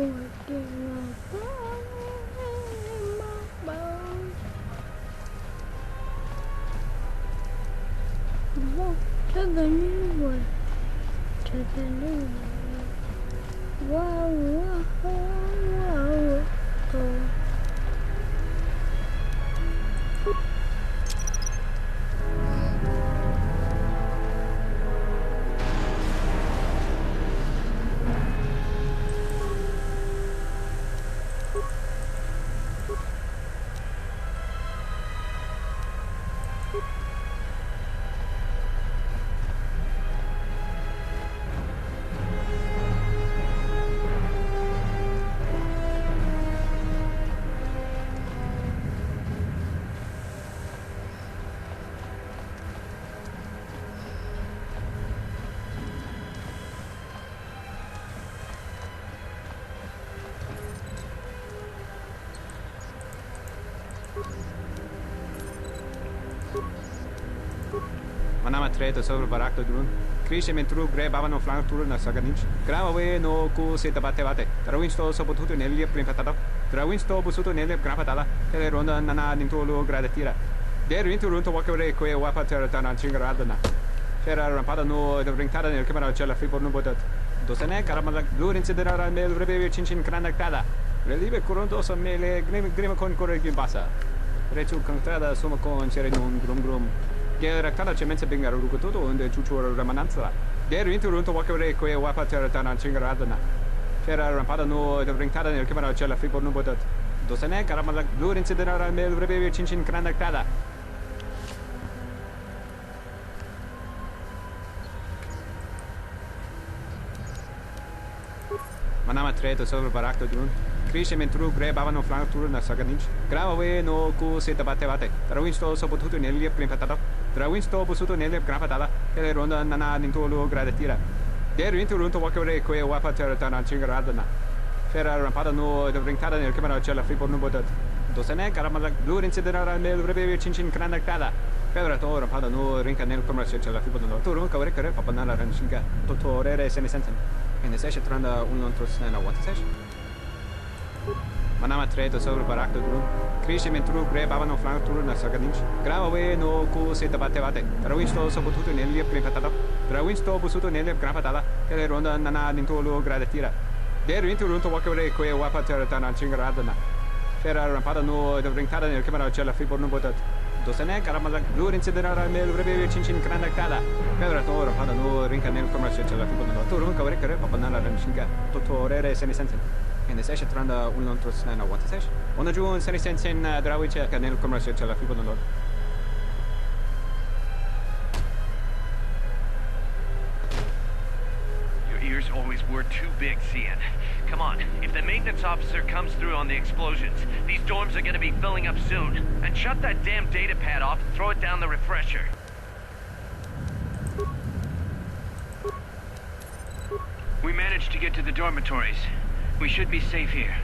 To the new world, to the new world. Wow, wow, wow, wow. Manama treto sobre barakto drun. Krishe mentru gre bavano flantur na saganich. Grave no ku se tabate bate. Trawinsto so potuto nelle primpatata. Trawinsto busuto nelle grapatala. Tele ronda nana nintolo gradatira. Der vinturunto wakore que wapatera tana chingaradana. C'era rampada no de ringtada nel camera cella fi por no botat. Dosene caramala blur incidera mel rebe cincin cranactada. Relive coronto so mele grima con corre gimbasa. Rechu cantada suma con cere non grum. Gera kada cemenza bingar rukututo unde chuchura ramananza. Der vinturunto wakore que wapatera tana chingaradana. C'era rampada no de ringtada nel camera cella fi por no botat. Dosene caramala blur incidera mel rebe cincin cranactada. Manama treto sobre barakto drun. Krishe mentru gre bavano flantur na saganich. Grave no ku se tabate bate. Trawinsto so potuto nelle primpatata. Trawinsto busuto nelle grapatala. Tele ronda nana nintolo gradatira. Der vinturunto wakore que wapatera tana chingaradana. C'era rampada no de ringtada nel camera cella fi por no botat. Dosene caramala blur incidera mel rebe cincin cranactada. Pedra to rampada no rinca nel camera cella fi por no. Turu kawre kare papanala ranshinga. TOTOR se ne sensen. En session tranda un ontros na what session. Manama treto sobre barakto drun. Krishe mentru gre bavano flantur na saganich. Grave no ku se tabate bate. Trawinsto so potuto nelle primpatata. Trawinsto busuto nelle grapatala. Tele ronda nana nintolo gradatira. Der vinturunto wakore que wapatera tana chingaradana. C'era rampada no de ringtada nel camera cella fi por no botat. Dosene caramala blur incidera mel rebe cincin cranactada. Pedra to rampada no rinca nel camera cella fi por no. Turu kawre kare papanala ranshinga. TOTOR se ne sensen. En session tranda un ontros na what session. Ona ju un se ne sensen drawiche nel camera cella fi por no. Your ears always were too big, Cian. Come on, if the maintenance officer comes through on the explosions, these dorms are gonna be filling up soon. And shut that damn data pad off and throw it down the refresher. We managed to get to the dormitories. We should be safe here.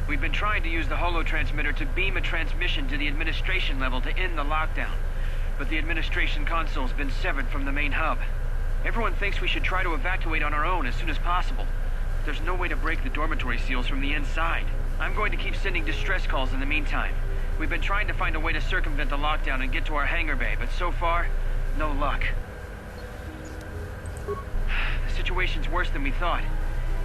We've been trying to use the holo-transmitter to beam a transmission to the administration level to end the lockdown. But the administration console's been severed from the main hub. Everyone thinks we should try to evacuate on our own as soon as possible. There's no way to break the dormitory seals from the inside. I'm going to keep sending distress calls in the meantime. We've been trying to find a way to circumvent the lockdown and get to our hangar bay, but so far, no luck. The situation's worse than we thought.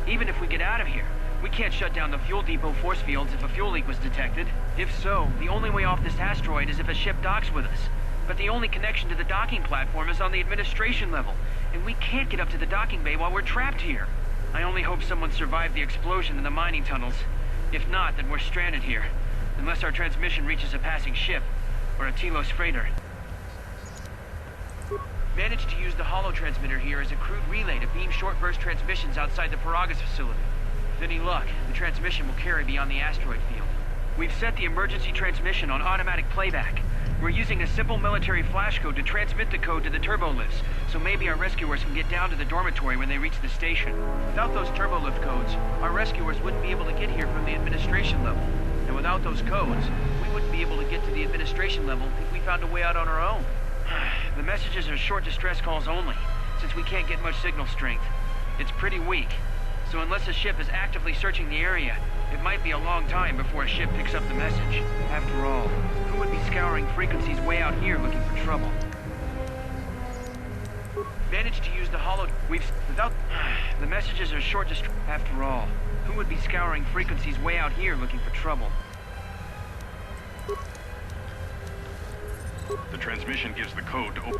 Even if we get out of here, we can't shut down the fuel depot force fields if a fuel leak was detected. If so, the only way off this asteroid is if a ship docks with us. But the only connection to the docking platform is on the administration level, and we can't get up to the docking bay while we're trapped here. I only hope someone survived the explosion in the mining tunnels. If not, then we're stranded here. Unless our transmission reaches a passing ship, or a Telos freighter. Managed to use the holo-transmitter here as a crude relay to beam short-burst transmissions outside the Paragas facility. With any luck, the transmission will carry beyond the asteroid field. We've set the emergency transmission on automatic playback. We're using a simple military flash code to transmit the code to the turbolift's, so maybe our rescuers can get down to the dormitory when they reach the station. Without those turbolift codes, our rescuers wouldn't be able to get here from the administration level. And without those codes, we wouldn't be able to get to the administration level if we found a way out on our own. The messages are short distress calls only, since we can't get much signal strength. It's pretty weak, So unless a ship is actively searching the area, it might be a long time before a ship picks up the message. After all, who would be scouring frequencies way out here looking for trouble? Managed to use the without... The messages are short After all, who would be scouring frequencies way out here looking for trouble? The transmission gives the code to open.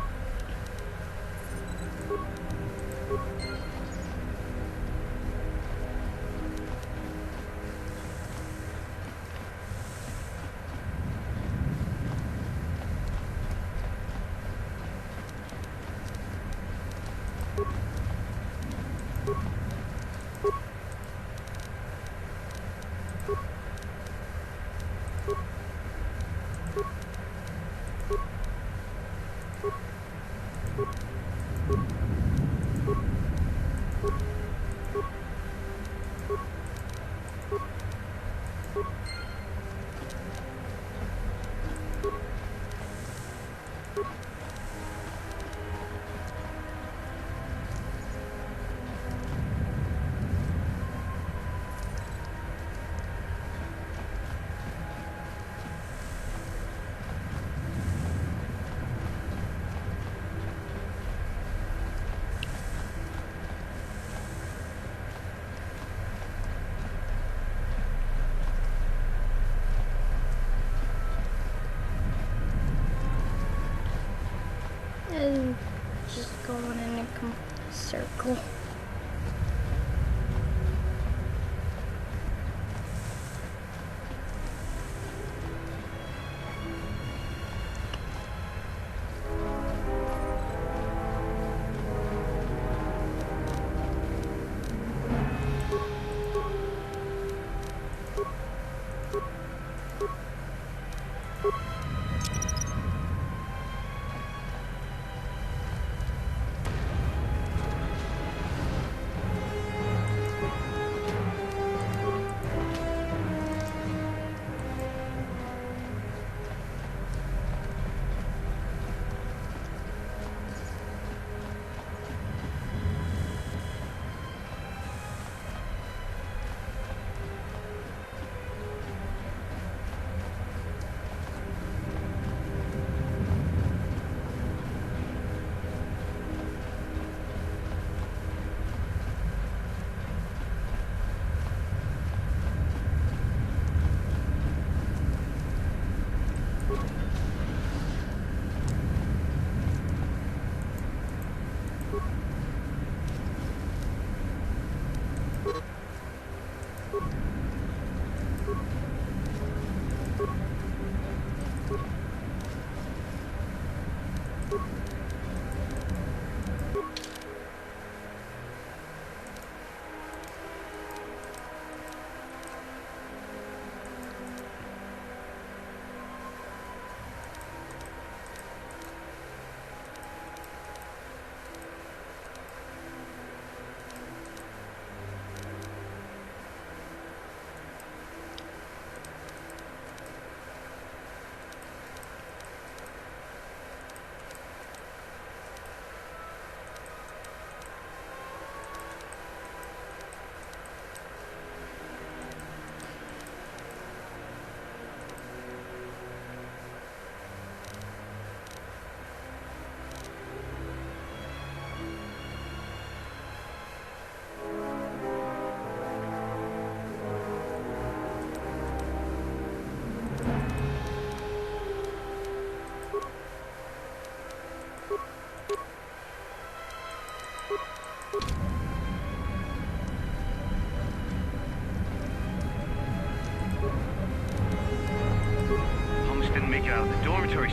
And just going in a complete circle.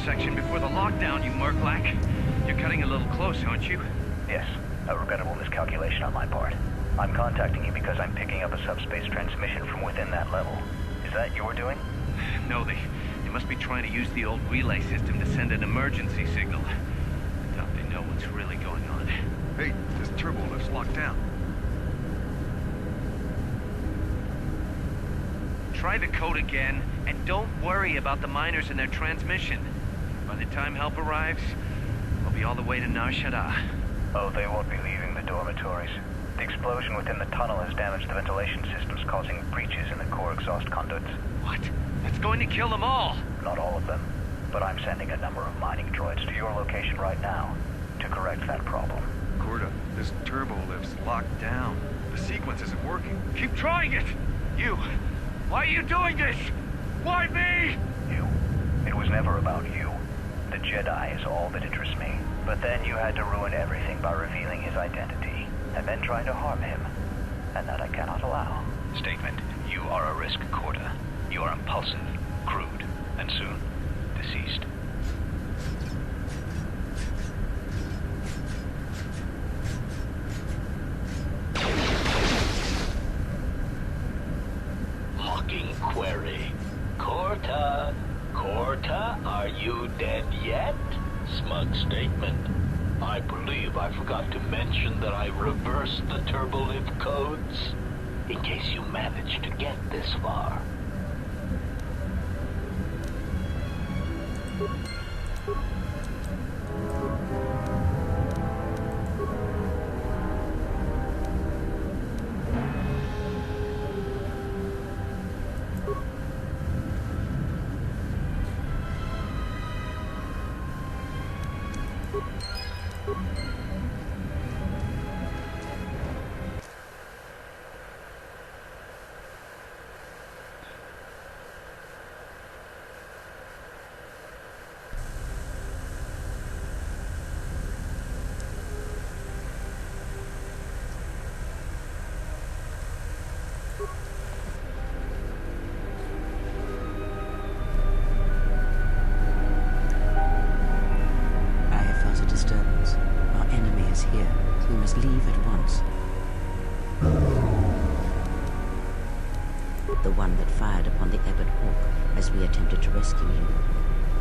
Section before the lockdown, you Merklack. You're cutting a little close, aren't you? Yes, a regrettable miscalculation on my part. I'm contacting you because I'm picking up a subspace transmission from within that level. Is that your doing? No, they must be trying to use the old relay system to send an emergency signal. I doubt they know what's really going on. Hey, this turbo lift's locked down. Try the code again, and don't worry about the miners and their transmission. By the time help arrives, we'll be all the way to Nar Shaddaa. Oh, they won't be leaving the dormitories. The explosion within the tunnel has damaged the ventilation systems, causing breaches in the core exhaust conduits. What? That's going to kill them all! Not all of them, but I'm sending a number of mining droids to your location right now to correct that problem. Corda, this turbo lift's locked down. The sequence isn't working. Keep trying it! You! Why are you doing this? Why me? You. It was never about you. The Jedi is all that interests me. But then you had to ruin everything by revealing his identity, and then trying to harm him. And that I cannot allow. Statement. You are a risk, Corda. You are impulsive, crude, and soon deceased. Mocking query. Corta, are you dead yet? Smug statement. I believe I forgot to mention that I reversed the turbolift codes, in case you managed to get this far. Here. We must leave at once. The one that fired upon the Ebon Hawk as we attempted to rescue you.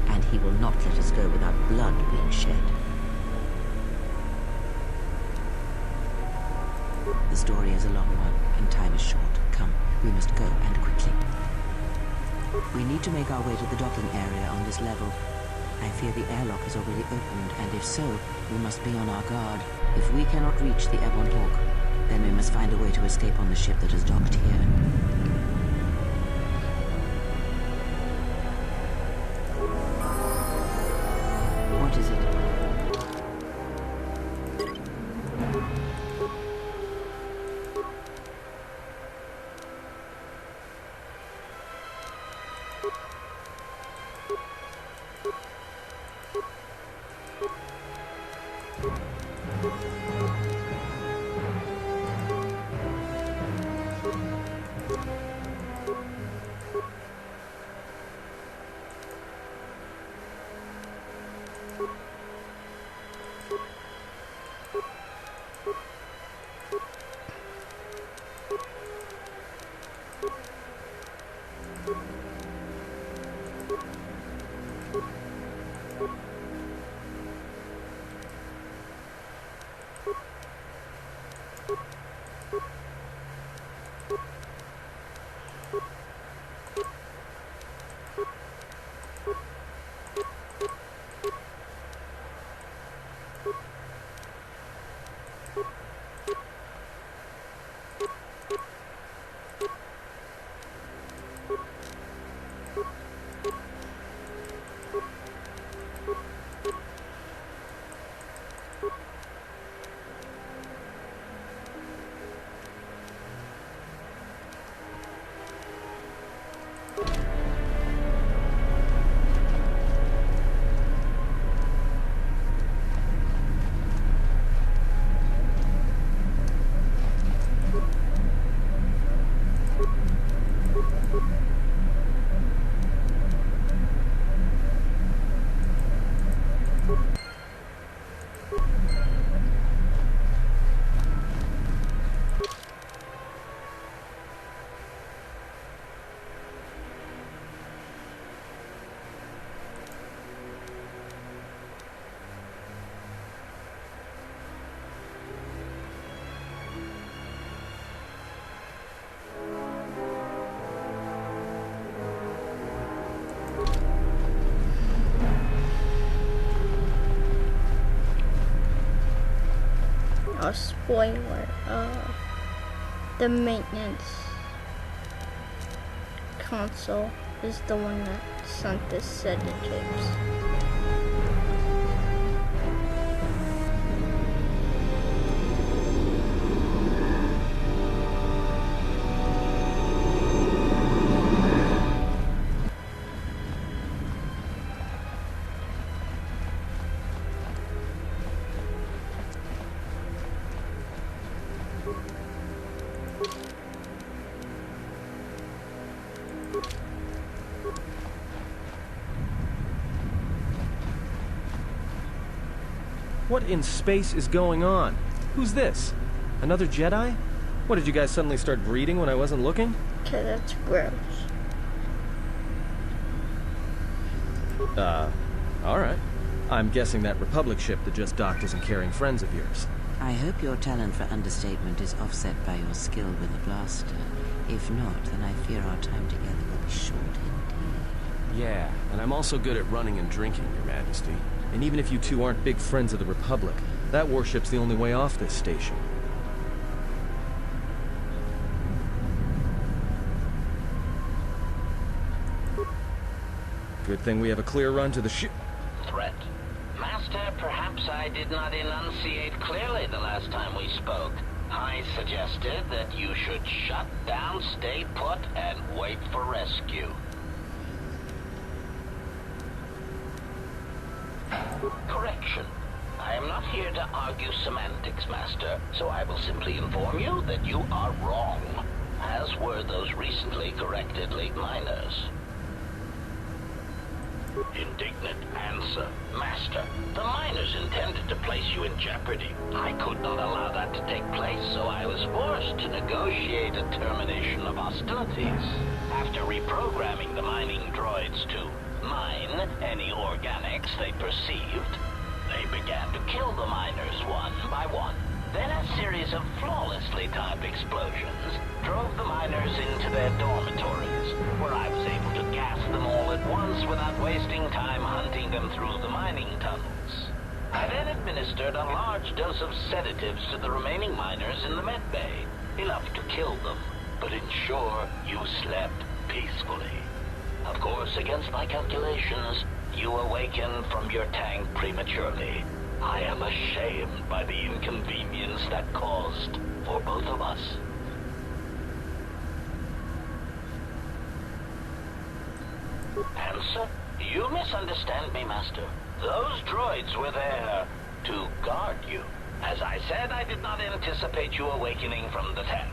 And he will not let us go without blood being shed. The story is a long one, and time is short. Come, we must go, and quickly. We need to make our way to the docking area on this level. I fear the airlock is already opened, and if so, we must be on our guard. If we cannot reach the Ebon Hawk, then we must find a way to escape on the ship that is docked here. What is it? a spoiler. The maintenance console is the one that sent the sedatives. What in space is going on? Who's this? Another Jedi? What, did you guys suddenly start breeding when I wasn't looking? Okay, that's gross. Alright. I'm guessing that Republic ship that just docked isn't carrying friends of yours. I hope your talent for understatement is offset by your skill with a blaster. If not, then I fear our time together will be short indeed. Yeah, and I'm also good at running and drinking, Your Majesty. And even if you two aren't big friends of the Republic, that warship's the only way off this station. Good thing we have a clear run to the ship. Threat. Master, perhaps I did not enunciate clearly the last time we spoke. I suggested that you should shut down, stay put, and wait for rescue. Correction. I am not here to argue semantics, Master, so I will simply inform you that you are wrong, as were those recently corrected late miners. Indignant answer. Master, the miners intended to place you in jeopardy. I could not allow that to take place, so I was forced to negotiate a termination of hostilities. After reprogramming the mining droids to mine any organics they perceived, they began to kill the miners one by one. Then a series of flawlessly timed explosions drove the miners into their dormitories, where I was able to gas them all at once without wasting time hunting them through the mining tunnels. I then administered a large dose of sedatives to the remaining miners in the med bay, enough to kill them, but ensure you slept peacefully. Of course, against my calculations, you awakened from your tank prematurely. I am ashamed by the inconvenience that caused for both of us. Answer? You misunderstand me, Master. Those droids were there to guard you. As I said, I did not anticipate you awakening from the tank.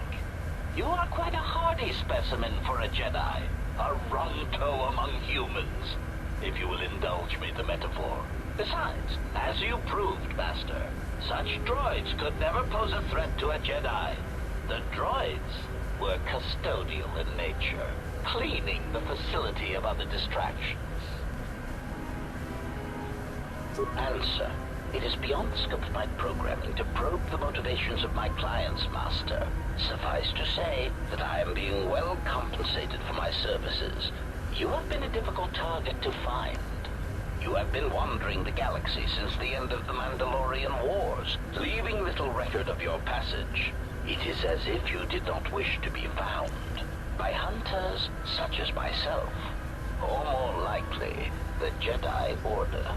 You are quite a hardy specimen for a Jedi. A Ronto among humans, if you will indulge me the metaphor. Besides, as you proved, Master, such droids could never pose a threat to a Jedi. The droids were custodial in nature, cleaning the facility of other distractions. Answer. It is beyond the scope of my programming to probe the motivations of my clients, Master. Suffice to say that I am being well compensated for my services. You have been a difficult target to find. You have been wandering the galaxy since the end of the Mandalorian Wars, leaving little record of your passage. It is as if you did not wish to be found by hunters such as myself, or more likely, the Jedi Order.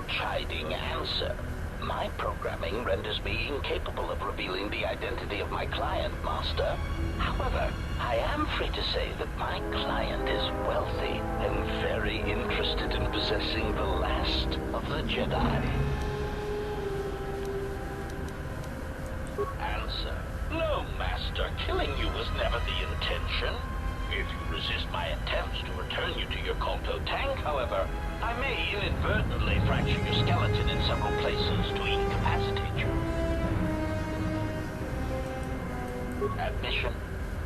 Chiding answer. My programming renders me incapable of revealing the identity of my client, Master. However, I am free to say that my client is wealthy and very interested in possessing the last of the Jedi. Answer. No, Master. Killing you was never the intention. If you resist my attempts to return you to your KotOR tank, however, I may inadvertently fracture your skeleton in several places to incapacitate you. Admission.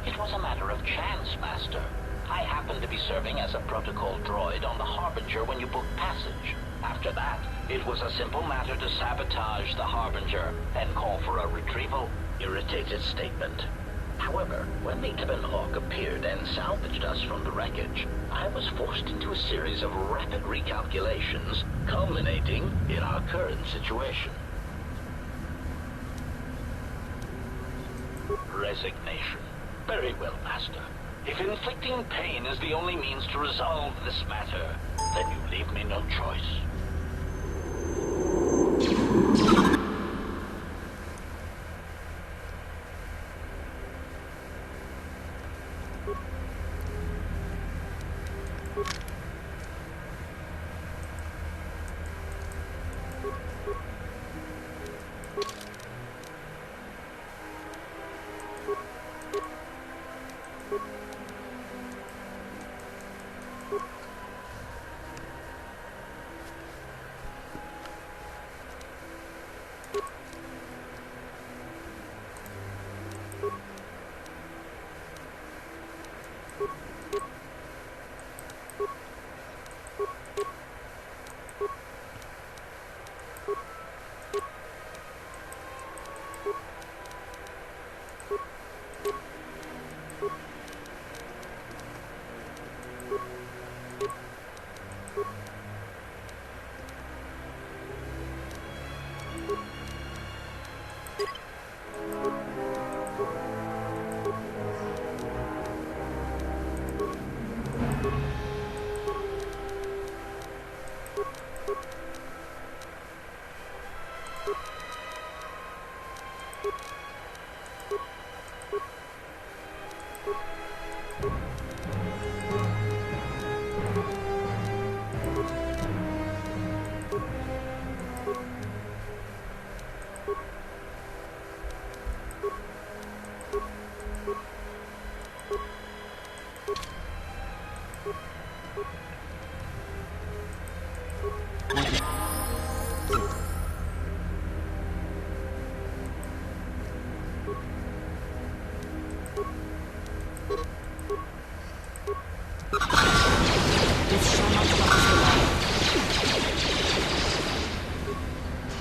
It was a matter of chance, Master. I happened to be serving as a protocol droid on the Harbinger when you booked passage. After that, it was a simple matter to sabotage the Harbinger and call for a retrieval. Irritated statement. However, when the Ebon Hawk appeared and salvaged us from the wreckage, I was forced into a series of rapid recalculations, culminating in our current situation. Resignation. Very well, Master. If inflicting pain is the only means to resolve this matter, then you leave me no choice.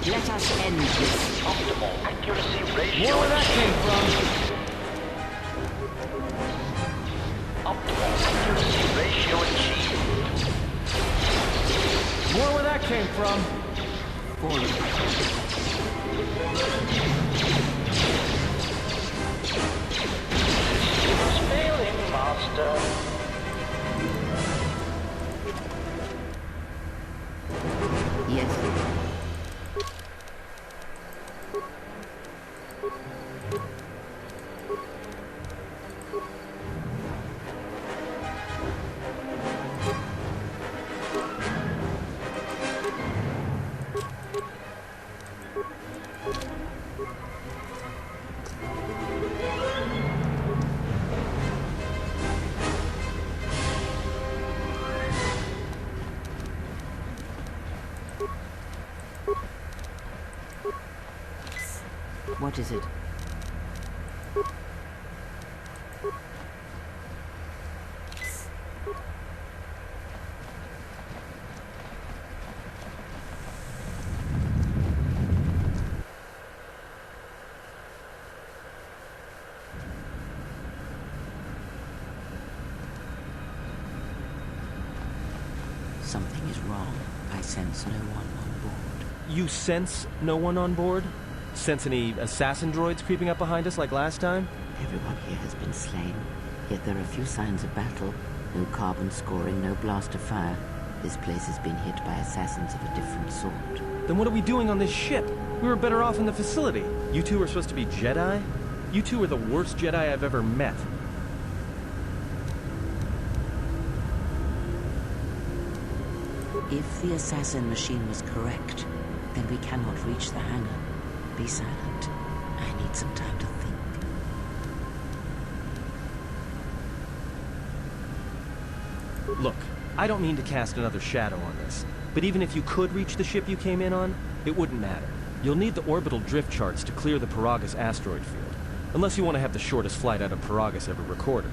Let us end this. Optimal accuracy ratio. Where that came from? Optimal accuracy ratio achieved. More where that came from. Systems failing, Master. Yes. What is it? Something is wrong. I sense no one on board. You sense no one on board? Sense any assassin droids creeping up behind us like last time? Everyone here has been slain, yet there are few signs of battle. No carbon scoring, no blaster fire. This place has been hit by assassins of a different sort. Then what are we doing on this ship? We were better off in the facility. You two are supposed to be Jedi? You two are the worst Jedi I've ever met. If the assassin machine was correct, then we cannot reach the hangar. Be silent. I need some time to think. Look, I don't mean to cast another shadow on this, but even if you could reach the ship you came in on, it wouldn't matter. You'll need the orbital drift charts to clear the Paragus asteroid field, unless you want to have the shortest flight out of Paragus ever recorded.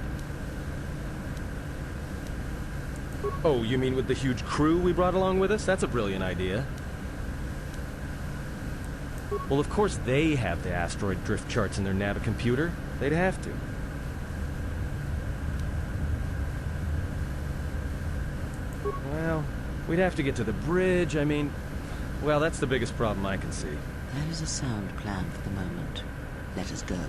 Oh, you mean with the huge crew we brought along with us? That's a brilliant idea. Well, of course they have the asteroid drift charts in their navicomputer. They'd have to. Well, we'd have to get to the bridge. I mean, well, that's the biggest problem I can see. That is a sound plan for the moment. Let us go.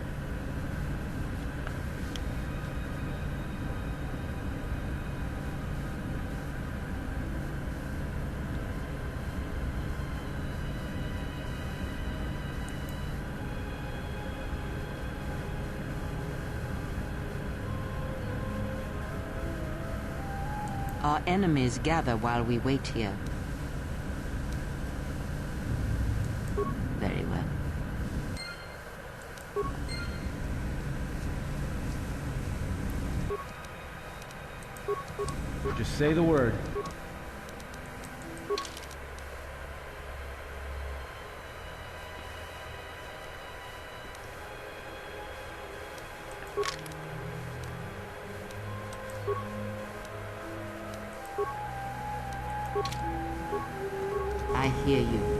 Our enemies gather while we wait here. Very well. Just say the word. I hear you.